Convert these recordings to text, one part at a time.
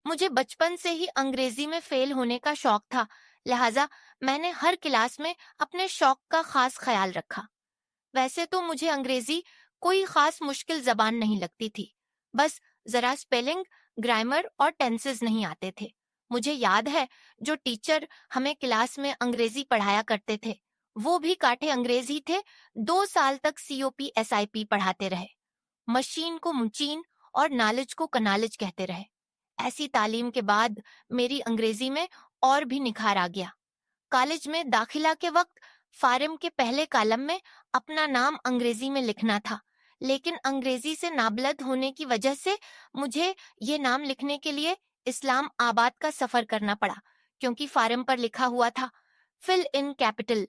मुझे बचपन से ही अंग्रेजी में फेल होने का शौक था, लिहाजा मैंने हर क्लास में अपने शौक का खास ख्याल रखा। वैसे तो मुझे अंग्रेजी कोई खास मुश्किल जबान नहीं लगती थी, बस जरा स्पेलिंग, ग्रामर और टेंसेस नहीं आते थे। मुझे याद है जो टीचर हमें क्लास में अंग्रेजी पढ़ाया करते थे, वो भी काठे अंग्रेज ही थे। 2 साल तक COP SIP पढ़ाते रहे, मशीन को मशीन और नॉलेज को कनॉलेज कहते रहे। ऐसी तालीम के बाद मेरी अंग्रेजी में और भी निखार आ गया। कॉलेज में दाखिला के वक्त फार्म के पहले कॉलम में अपना नाम अंग्रेजी में लिखना था, लेकिन अंग्रेजी से नाबलद होने की वजह से मुझे ये नाम लिखने के लिए इस्लाम आबाद का सफर करना पड़ा, क्योंकि फार्म पर लिखा हुआ था फिल इन कैपिटल।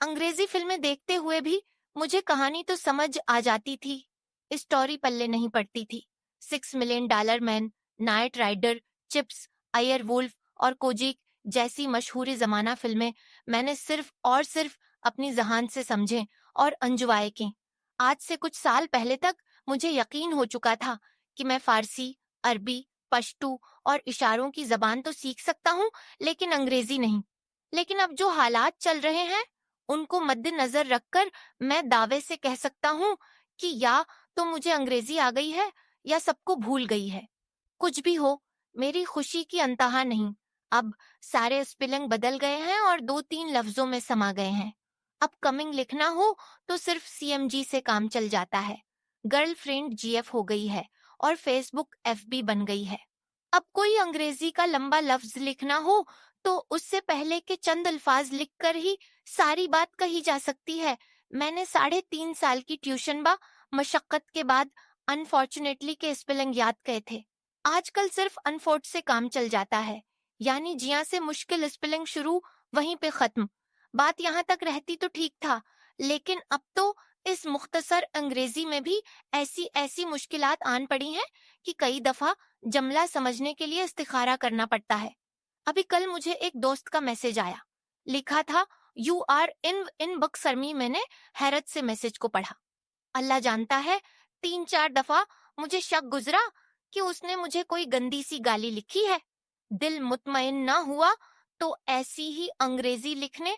अंग्रेजी फिल्में देखते हुए भी मुझे कहानी तो समझ आ जाती थी, स्टोरी पल्ले नहीं पड़ती थी। $6 million man, knight rider, chips, Airwolf और कोजिक जैसी मशहूर जमाना फिल्में मैंने सिर्फ और सिर्फ अपनी जहान से समझे और अंजुआए की। आज से कुछ साल पहले तक मुझे यकीन हो चुका था कि मैं फारसी, अरबी, पश्तू और इशारों की जबान तो सीख सकता हूँ, लेकिन अंग्रेजी नहीं। लेकिन अब जो हालात चल रहे हैं उनको मद्देनजर रखकर मैं दावे से कह सकता हूँ कि या तो मुझे अंग्रेजी आ गई है या सबको भूल गई है। कुछ भी हो, मेरी खुशी की अंतहा नहीं। अब सारे स्पेलिंग बदल गए हैं और 2-3 लफ्जों में समा गए हैं। अब कमिंग लिखना हो तो सिर्फ CMG से काम चल जाता है। गर्लफ्रेंड GF हो गई है और फेसबुक FB बन गई है। अब कोई अंग्रेजी का लंबा लफ्ज लिखना हो तो उससे पहले के चंद अल्फाज लिखकर ही सारी बात कही जा सकती है। मैंने 3.5 साल की ट्यूशन बा मशक्कत के बाद अनफॉर्चुनेटली के स्पेलिंग याद गए थे। आजकल सिर्फ अनफोर्ट से काम चल जाता है, यानी जिया से मुश्किल स्पेलिंग शुरू, वहीं पे खत्म। बात यहाँ तक रहती तो ठीक था, लेकिन अब तो इस मुख्तसर अंग्रेजी में भी ऐसी ऐसी मुश्किलात आन पड़ी हैं कि कई दफा जमला समझने के लिए इस्तिखारा करना पड़ता है। अभी कल मुझे एक दोस्त का मैसेज आया, लिखा था यू आर इन बुक सरमी। मैंने हैरत से मैसेज को पढ़ा। अल्लाह जानता है 3-4 दफा मुझे शक गुजरा कि उसने मुझे कोई गंदी सी गाली लिखी है। दिल मुतमईन ना हुआ तो ऐसी ही अंग्रेजी लिखने